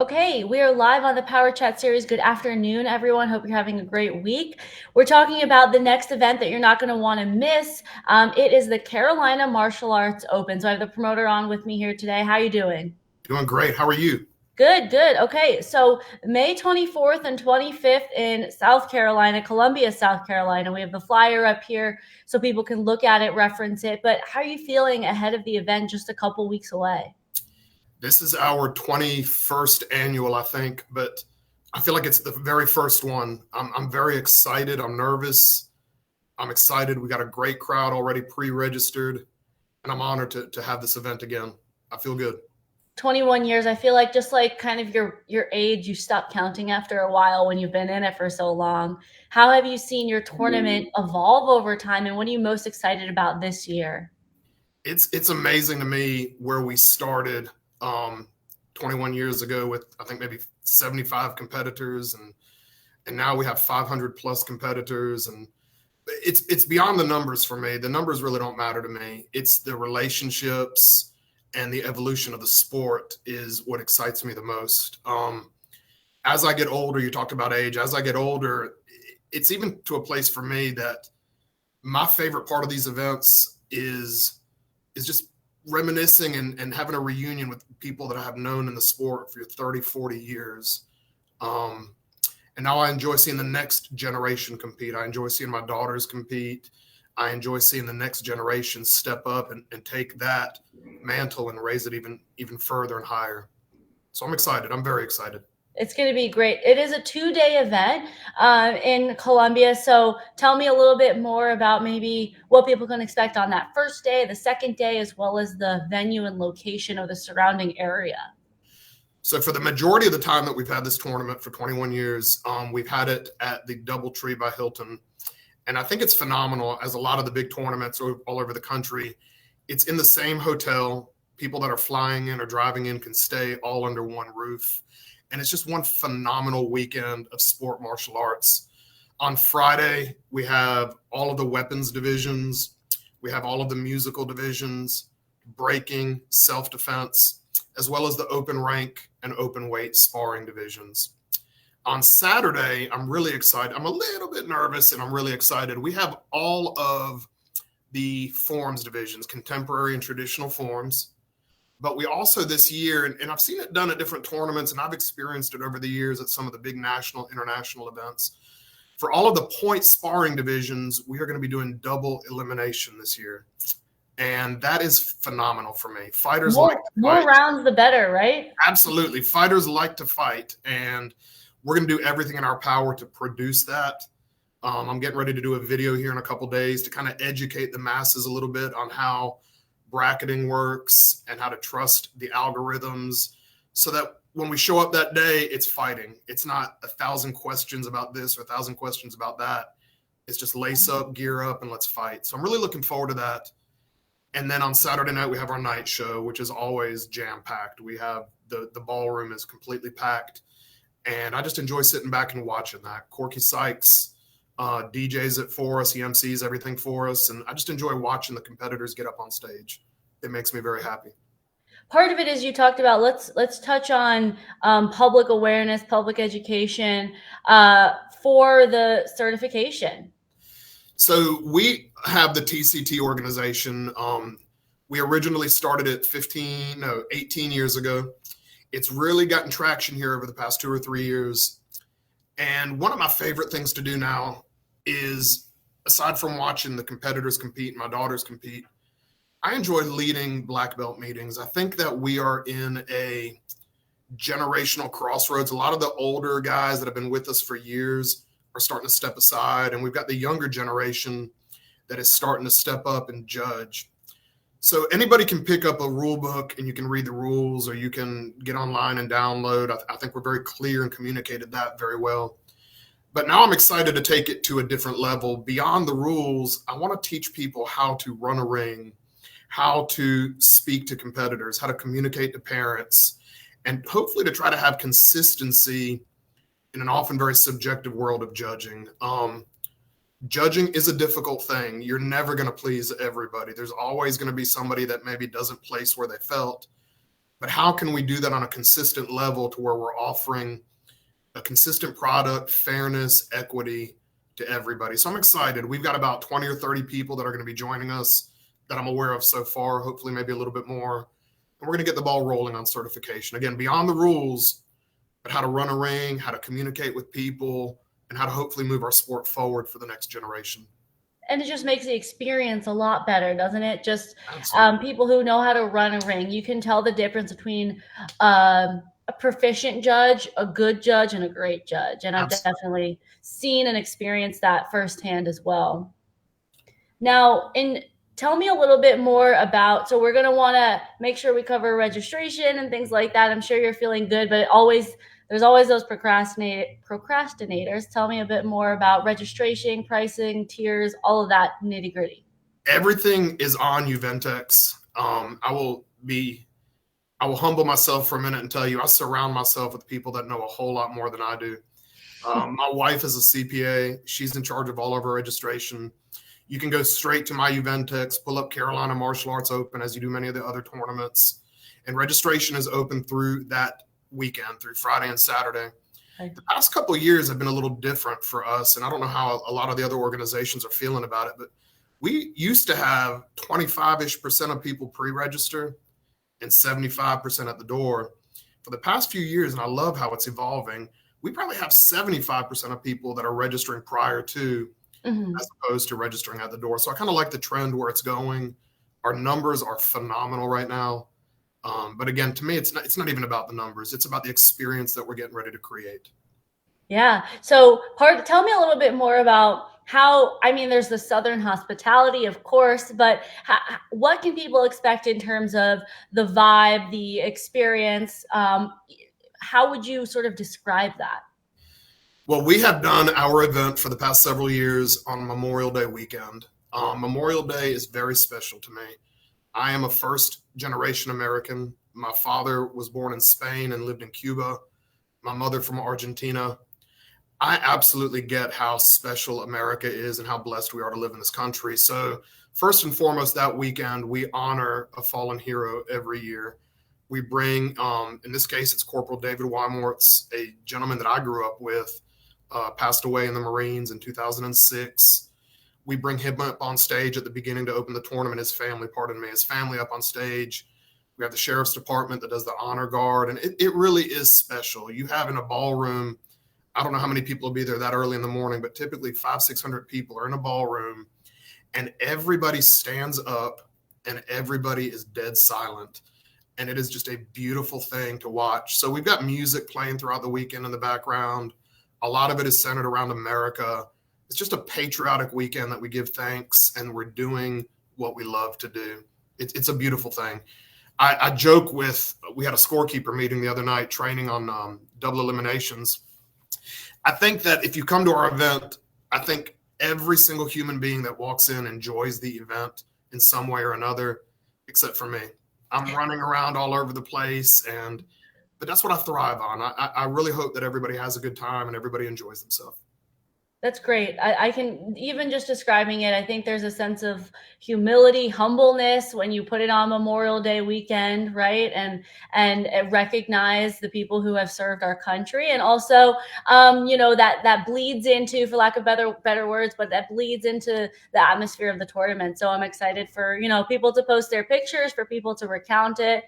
Okay, we are live on the Power Chat series. Good afternoon, everyone. Hope you're having a great week. We're talking about the next event that you're not going to want to miss. It is the Carolina Martial Arts Open. So I have the promoter on with me here today. How are you doing? Doing great. How are you? Good, good. Okay, so May 24th and 25th in South Carolina, Columbia, South Carolina. We have the flyer up here so people can look at it, reference it. But how are you feeling ahead of the event just a couple weeks away? This is our 21st annual, I think, but I feel like it's the very first one. I'm very excited. I'm nervous. I'm excited. We got a great crowd already pre-registered, and I'm honored to have this event again. I feel good. 21 years. I feel like just like kind of your age, you stop counting after a while when you've been in it for so long. How have you seen your tournament evolve over time, and what are you most excited about this year? It's amazing to me where we started 21 years ago with I think maybe 75 competitors, and now we have 500 plus competitors, and it's beyond the numbers for me. The numbers really don't matter to me. It's the relationships and the evolution of the sport is what excites me the most. As I get older, you talked about age. As I get older, it's even to a place for me that my favorite part of these events is just reminiscing and having a reunion with people that I have known in the sport for 30, 40 years. Um, and now I enjoy seeing the next generation compete. I enjoy seeing my daughters compete. I enjoy seeing the next generation step up and take that mantle and raise it even further and higher. So I'm excited. I'm very excited. It's going to be great. It is a 2-day event in Columbia. So tell me a little bit more about maybe what people can expect on that first day, the second day, as well as the venue and location of the surrounding area. So for the majority of the time that we've had this tournament for 21 years, we've had it at the DoubleTree by Hilton. And I think it's phenomenal, as a lot of the big tournaments all over the country. It's in the same hotel. People that are flying in or driving in can stay all under one roof. And it's just one phenomenal weekend of sport martial arts. On Friday, we have all of the weapons divisions. We have all of the musical divisions, breaking, self-defense, as well as the open rank and open weight sparring divisions. On Saturday, I'm really excited. I'm a little bit nervous and I'm really excited. We have all of the forms divisions, contemporary and traditional forms. But we also this year, and I've seen it done at different tournaments, and I've experienced it over the years at some of the big national, international events. For all of the point sparring divisions, we are going to be doing double elimination this year. And that is phenomenal for me. Fighters like to More fight. rounds, the better, right? Absolutely. Fighters like to fight. And we're going to do everything in our power to produce that. I'm getting ready to do a video here in a couple days to kind of educate the masses a little bit on how bracketing works and how to trust the algorithms so that when we show up that day, it's fighting. It's not 1,000 questions about this or 1,000 questions about that. It's just lace up, gear up, and let's fight. So I'm really looking forward to that. And then on Saturday night, we have our night show, which is always jam packed. We have the ballroom is completely packed. And I just enjoy sitting back and watching that. Corky Sykes DJs it for us. He MCs everything for us. And I just enjoy watching the competitors get up on stage. It makes me very happy. Part of it is you talked about. Let's touch on public awareness, public education for the certification. So we have the TCT organization. We originally started it 18 years ago. It's really gotten traction here over the past 2 or 3 years. And one of my favorite things to do now is, aside from watching the competitors compete, my daughters compete, I enjoy leading black belt meetings. I think that we are in a generational crossroads. A lot of the older guys that have been with us for years are starting to step aside, and we've got the younger generation that is starting to step up and judge. So anybody can pick up a rule book and you can read the rules, or you can get online and download. I think we're very clear and communicated that very well. But now I'm excited to take it to a different level. Beyond the rules, I want to teach people how to run a ring, how to speak to competitors, how to communicate to parents, and hopefully to try to have consistency in an often very subjective world of judging. Judging is a difficult thing. You're never going to please everybody. There's always going to be somebody that maybe doesn't place where they felt. but how can we do that on a consistent level to where we're offering a consistent product, fairness, equity to everybody? So I'm excited. We've got about 20 or 30 people that are going to be joining us that I'm aware of so far, hopefully maybe a little bit more. And we're going to get the ball rolling on certification. Again, beyond the rules, but how to run a ring, how to communicate with people, and how to hopefully move our sport forward for the next generation. And it just makes the experience a lot better, doesn't it? Just Absolutely. people who know how to run a ring, you can tell the difference between a proficient judge, a good judge, and a great judge. And I've Absolutely. definitely seen and experienced that firsthand as well. Now, tell me a little bit more about. So we're going to want to make sure we cover registration and things like that. I'm sure you're feeling good, but there's always those procrastinators. Tell me a bit more about registration, pricing, tiers, all of that nitty gritty. Everything is on Uventex. I will humble myself for a minute and tell you I surround myself with people that know a whole lot more than I do. My wife is a CPA. She's in charge of all of our registration. You can go straight to my Uventex, pull up Carolina Martial Arts Open as you do many of the other tournaments. And registration is open through that weekend, through Friday and Saturday. Okay. The past couple of years have been a little different for us, and I don't know how a lot of the other organizations are feeling about it, but we used to have 25-ish% of people pre-register and 75% at the door. For the past few years, and I love how it's evolving, we probably have 75% of people that are registering prior to, Mm-hmm. as opposed to registering at the door. So I kind of like the trend where it's going. Our numbers are phenomenal right now. But again, to me, it's not even about the numbers. It's about the experience that we're getting ready to create. Yeah. So tell me a little bit more about how, I mean, there's the Southern hospitality, of course, but what can people expect in terms of the vibe, the experience? How would you sort of describe that? Well, we have done our event for the past several years on Memorial Day weekend. Memorial Day is very special to me. I am a first generation American. My father was born in Spain and lived in Cuba. My mother from Argentina. I absolutely get how special America is and how blessed we are to live in this country. So, first and foremost, that weekend, we honor a fallen hero every year. We bring, in this case, it's Corporal David Wymortz, a gentleman that I grew up with, passed away in the Marines in 2006. We bring him up on stage at the beginning to open the tournament. His family up on stage. We have the sheriff's department that does the honor guard, and it really is special. You have in a ballroom, I don't know how many people will be there that early in the morning, but typically 500-600 people are in a ballroom, and everybody stands up and everybody is dead silent. And it is just a beautiful thing to watch. So we've got music playing throughout the weekend in the background. A lot of it is centered around America. It's just a patriotic weekend that we give thanks, and we're doing what we love to do. It's a beautiful thing. I joke we had a scorekeeper meeting the other night training on double eliminations. I think that if you come to our event, I think every single human being that walks in enjoys the event in some way or another, except for me. I'm running around all over the place, but that's what I thrive on. I really hope that everybody has a good time and everybody enjoys themselves. That's great. I can, even just describing it, I think there's a sense of humility, humbleness when you put it on Memorial Day weekend, right? And recognize the people who have served our country, and also, that bleeds into, for lack of better words, but that bleeds into the atmosphere of the tournament. So I'm excited for people to post their pictures, for people to recount it.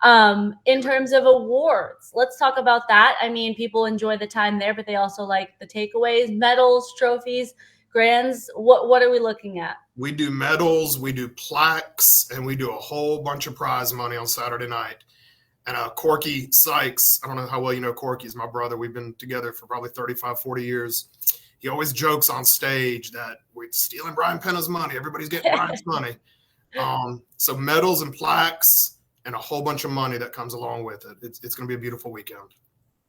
In terms of awards, let's talk about that. I mean, people enjoy the time there, but they also like the takeaways, medals, trophies, grands. What are we looking at? We do medals, we do plaques, and we do a whole bunch of prize money on Saturday night. And Corky Sykes, I don't know how well you know Corky, is my brother. We've been together for probably 35, 40 years. He always jokes on stage that we're stealing Brian Penna's money. Everybody's getting Brian's money. So medals and plaques and a whole bunch of money that comes along with it. It's going to be a beautiful weekend.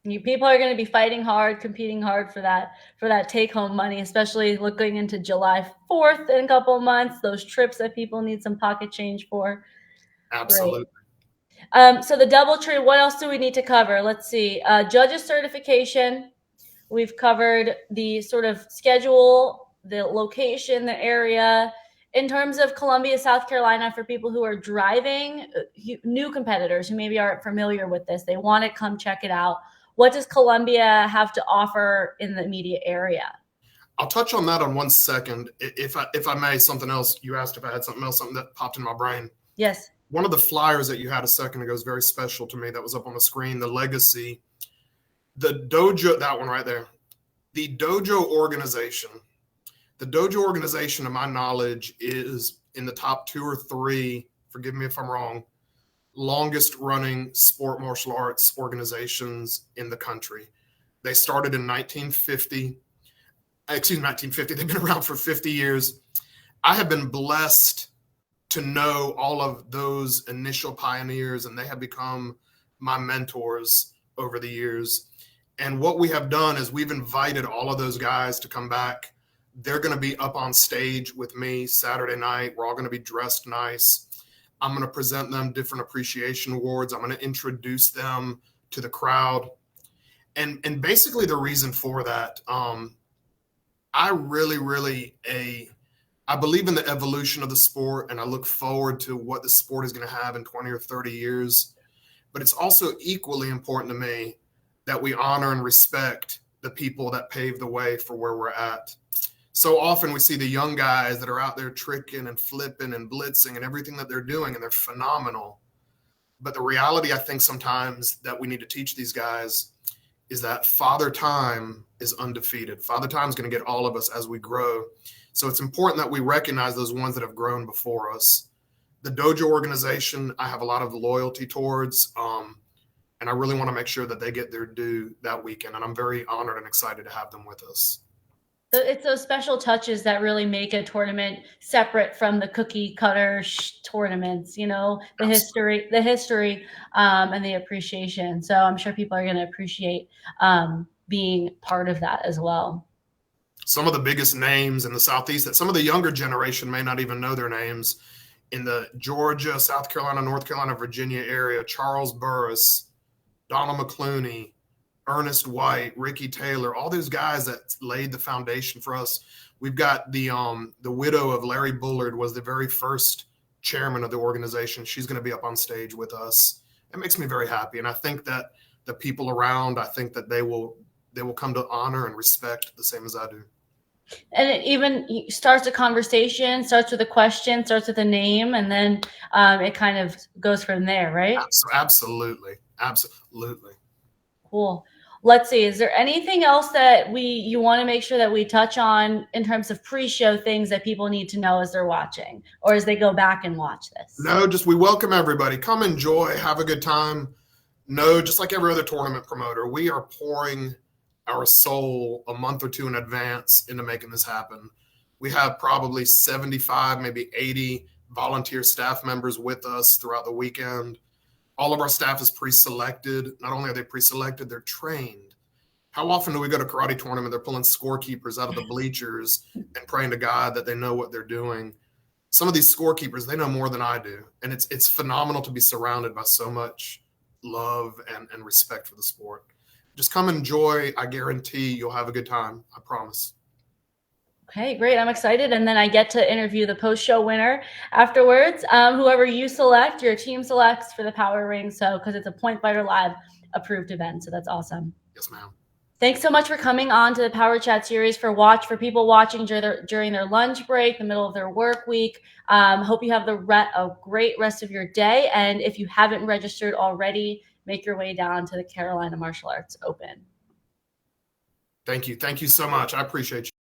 People are going to be fighting hard, competing hard for that take-home money, especially looking into July 4th in a couple of months. Those trips that people need some pocket change for. Absolutely. Great. So the DoubleTree. What else do we need to cover? Let's see. Judges certification. We've covered the sort of schedule, the location, the area. in terms of Columbia, South Carolina, for people who are driving, new competitors who maybe aren't familiar with this, they want to come check it out. What does Columbia have to offer in the immediate area? I'll touch on that on 1 second. If I may, something else. You asked if I had something else, something that popped in my brain. Yes. One of the flyers that you had a second ago is very special to me. That was up on the screen. The legacy, the dojo, that one right there. The dojo organization. The dojo organization, to my knowledge, is in the top 2 or 3. Forgive me if I'm wrong. Longest running sport martial arts organizations in the country. They started in 1950. Excuse me, 1950. They've been around for 50 years. I have been blessed to know all of those initial pioneers, and they have become my mentors over the years. And what we have done is we've invited all of those guys to come back. They're going to be up on stage with me Saturday night. We're all going to be dressed nice. I'm going to present them different appreciation awards. I'm going to introduce them to the crowd. And basically the reason for that, I believe in the evolution of the sport, and I look forward to what the sport is going to have in 20 or 30 years. But it's also equally important to me that we honor and respect the people that paved the way for where we're at. So often we see the young guys that are out there tricking and flipping and blitzing and everything that they're doing, and they're phenomenal. But the reality, I think, sometimes that we need to teach these guys is that Father Time is undefeated. Father Time is going to get all of us as we grow. So it's important that we recognize those ones that have grown before us. The dojo organization, I have a lot of loyalty towards, and I really want to make sure that they get their due that weekend. And I'm very honored and excited to have them with us. It's those special touches that really make a tournament separate from the cookie cutter tournaments, the Absolutely. history, and the appreciation. So I'm sure people are going to appreciate being part of that as well. Some of the biggest names in the Southeast that some of the younger generation may not even know their names in the Georgia, South Carolina, North Carolina, Virginia area: Charles Burris, Donald McClooney, Ernest White, Ricky Taylor, all those guys that laid the foundation for us. We've got the widow of Larry Bullard was the very first chairman of the organization. She's going to be up on stage with us. It makes me very happy, and I think that the people around, I think that they will come to honor and respect the same as I do. And it even starts a conversation, starts with a question, starts with a name, and then it kind of goes from there, right? Absolutely. Absolutely. Cool. Let's see. Is there anything else that you want to make sure that we touch on in terms of pre-show things that people need to know as they're watching or as they go back and watch this? No, just we welcome everybody. Come enjoy, have a good time. No, just like every other tournament promoter, we are pouring our soul a month or two in advance into making this happen. We have probably 75, maybe 80 volunteer staff members with us throughout the weekend. All of our staff is pre-selected. Not only are they pre-selected, they're trained. How often do we go to karate tournament? They're pulling scorekeepers out of the bleachers and praying to God that they know what they're doing. Some of these scorekeepers, they know more than I do. And it's phenomenal to be surrounded by so much love and respect for the sport. Just come enjoy. I guarantee you'll have a good time. I promise. Okay, great. I'm excited. And then I get to interview the post-show winner afterwards. Whoever you select, your team selects for the Power Ring. So, because it's a Point Fighter Live approved event. So that's awesome. Yes, ma'am. Thanks so much for coming on to the Power Chat series for people watching during their lunch break, the middle of their work week. Hope you have a great rest of your day. And if you haven't registered already, make your way down to the Carolina Martial Arts Open. Thank you. Thank you so much. I appreciate you.